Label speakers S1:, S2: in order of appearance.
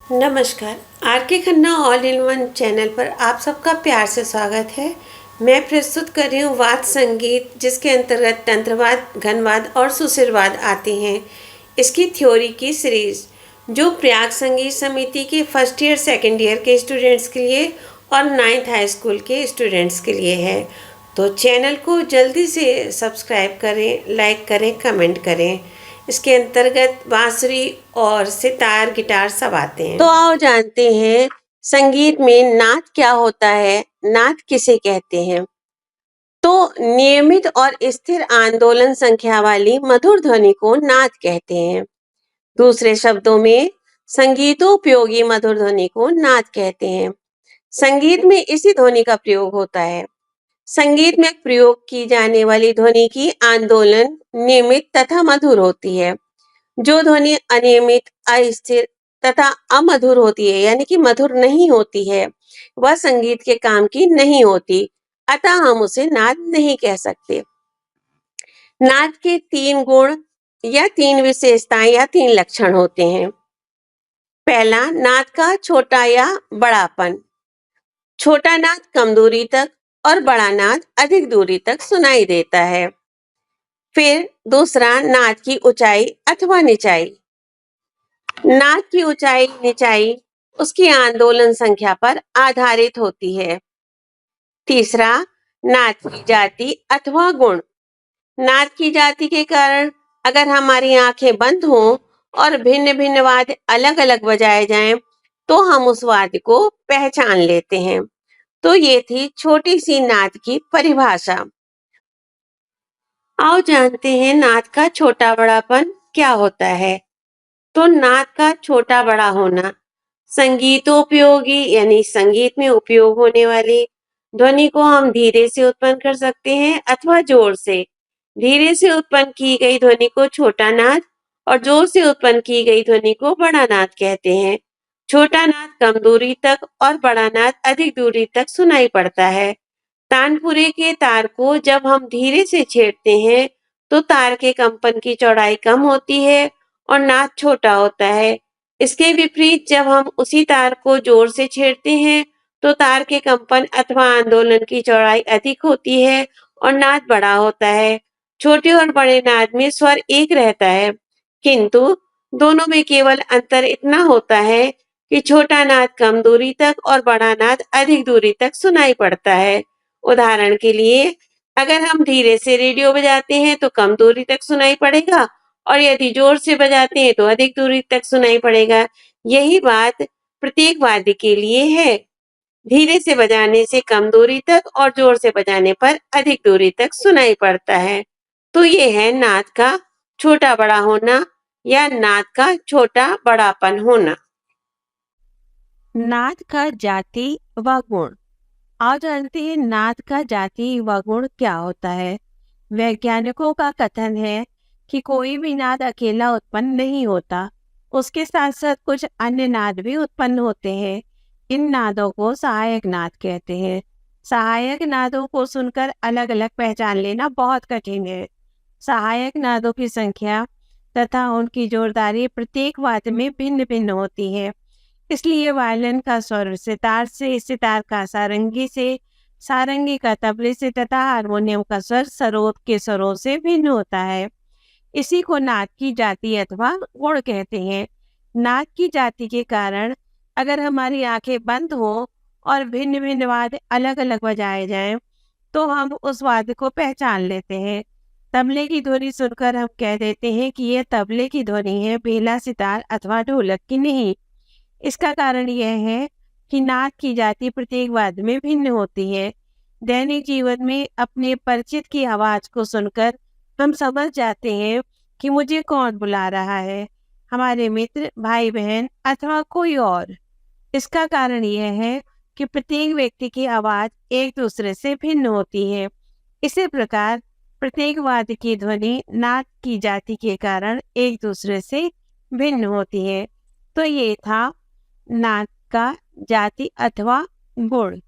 S1: नमस्कार। आर के Khanna all in one channel पर आप सबका प्यार से स्वागत है। मैं प्रस्तुत कर रही हूँ वाद्य संगीत, जिसके अंतर्गत तंत्रवाद, घनवाद और सुशिरवाद आते हैं। इसकी थ्योरी की सीरीज जो प्रयाग संगीत समिति के फर्स्ट ईयर सेकेंड ईयर के स्टूडेंट्स के लिए और 9th हाई स्कूल के स्टूडेंट्स के लिए है। तो चैनल को जल्दी से सब्सक्राइब करें, लाइक करें, कमेंट करें। इसके अंतर्गत बांसुरी और सितार, गिटार सब आते हैं। तो आओ जानते हैं संगीत में नाद क्या होता है, नाद किसे कहते हैं। तो नियमित और स्थिर आंदोलन संख्या वाली मधुर ध्वनि को नाद कहते हैं। दूसरे शब्दों में संगीतोपयोगी मधुर ध्वनि को नाद कहते हैं। संगीत में इसी ध्वनि का प्रयोग होता है। संगीत में प्रयोग की जाने वाली ध्वनि की आंदोलन नियमित तथा मधुर होती है। जो ध्वनि अनियमित, अस्थिर तथा अमधुर होती है, यानी कि मधुर नहीं होती है, वह संगीत के काम की नहीं होती, अतः हम उसे नाद नहीं कह सकते। नाद के 3 गुण या 3 विशेषताएं या 3 लक्षण होते हैं। पहला, नाद का छोटा या बड़ापन। छोटा नाद कम दूरी तक और बड़ा नाद अधिक दूरी तक सुनाई देता है। फिर दूसरा, नाद की ऊंचाई अथवा निचाई। नाद की ऊंचाई निचाई उसकी आंदोलन संख्या पर आधारित होती है। तीसरा, नाद की जाति अथवा गुण। नाद की जाति के कारण अगर हमारी आंखें बंद हों और भिन्न भिन्न वाद्य अलग अलग बजाए जाएं, तो हम उस वाद्य को पहचान लेते हैं। तो ये थी छोटी सी नाद की परिभाषा। आओ जानते हैं नाद का छोटा बड़ापन क्या होता है। तो नाद का छोटा बड़ा होना संगीतोपयोगी, यानी संगीत में उपयोग होने वाली ध्वनि को हम धीरे से उत्पन्न कर सकते हैं अथवा जोर से। धीरे से उत्पन्न की गई ध्वनि को छोटा नाद और जोर से उत्पन्न की गई ध्वनि को बड़ा नाद कहते हैं। छोटा नाद कम दूरी तक और बड़ा नाद अधिक दूरी तक सुनाई पड़ता है। तानपुरे के तार को जब हम धीरे से छेड़ते हैं तो तार के कंपन की चौड़ाई कम होती है और नाद छोटा होता है। इसके विपरीत जब हम उसी तार को जोर से छेड़ते हैं तो तार के कंपन अथवा आंदोलन की चौड़ाई अधिक होती है और नाद बड़ा होता है। छोटे और बड़े नाद में स्वर एक रहता है, किंतु दोनों में केवल अंतर इतना होता है कि छोटा नाद कम दूरी तक और बड़ा नाद अधिक दूरी तक सुनाई पड़ता है। उदाहरण के लिए, अगर हम धीरे से रेडियो बजाते हैं तो कम दूरी तक सुनाई पड़ेगा और यदि जोर से बजाते हैं तो अधिक दूरी तक सुनाई पड़ेगा। यही बात प्रत्येक वाद्य के लिए है। धीरे से बजाने से कम दूरी तक और जोर से बजाने पर अधिक दूरी तक सुनाई पड़ता है। तो ये है नाद का छोटा बड़ा होना या नाद का छोटा बड़ापन होना।
S2: नाद का जाति व गुण। आज जानते हैं नाद का जाति व गुण क्या होता है। वैज्ञानिकों का कथन है कि कोई भी नाद अकेला उत्पन्न नहीं होता, उसके साथ साथ कुछ अन्य नाद भी उत्पन्न होते हैं। इन नादों को सहायक नाद कहते हैं। सहायक नादों को सुनकर अलग अलग पहचान लेना बहुत कठिन है। सहायक नादों की संख्या तथा उनकी जोरदारी प्रत्येक वाद्य में भिन्न भिन्न होती है। इसलिए वायलिन का स्वर सितार से, सितार का सारंगी से, सारंगी का तबले से तथा हारमोनियम का स्वर सरोद के स्वरों से भिन्न होता है। इसी को नाद की जाति अथवा गुण कहते हैं। नाद की जाति के कारण अगर हमारी आंखें बंद हो और भिन्न भिन्न वाद्य अलग अलग बजाए जाएं, तो हम उस वाद्य को पहचान लेते हैं। तबले की ध्वनि सुनकर हम कह देते हैं कि यह तबले की ध्वनि है, बेला, सितार अथवा ढोलक की नहीं। इसका कारण यह है कि नाद की जाति प्रत्येक वाद्य में भिन्न होती है। दैनिक जीवन में अपने परिचित की आवाज को सुनकर हम समझ जाते हैं कि मुझे कौन बुला रहा है, हमारे मित्र, भाई बहन अथवा कोई और। इसका कारण यह है कि प्रत्येक व्यक्ति की आवाज एक दूसरे से भिन्न होती है। इसी प्रकार प्रत्येक वाद्य की ध्वनि नाद की जाति के कारण एक दूसरे से भिन्न होती है। तो ये था नाद का जाति अथवा गुण।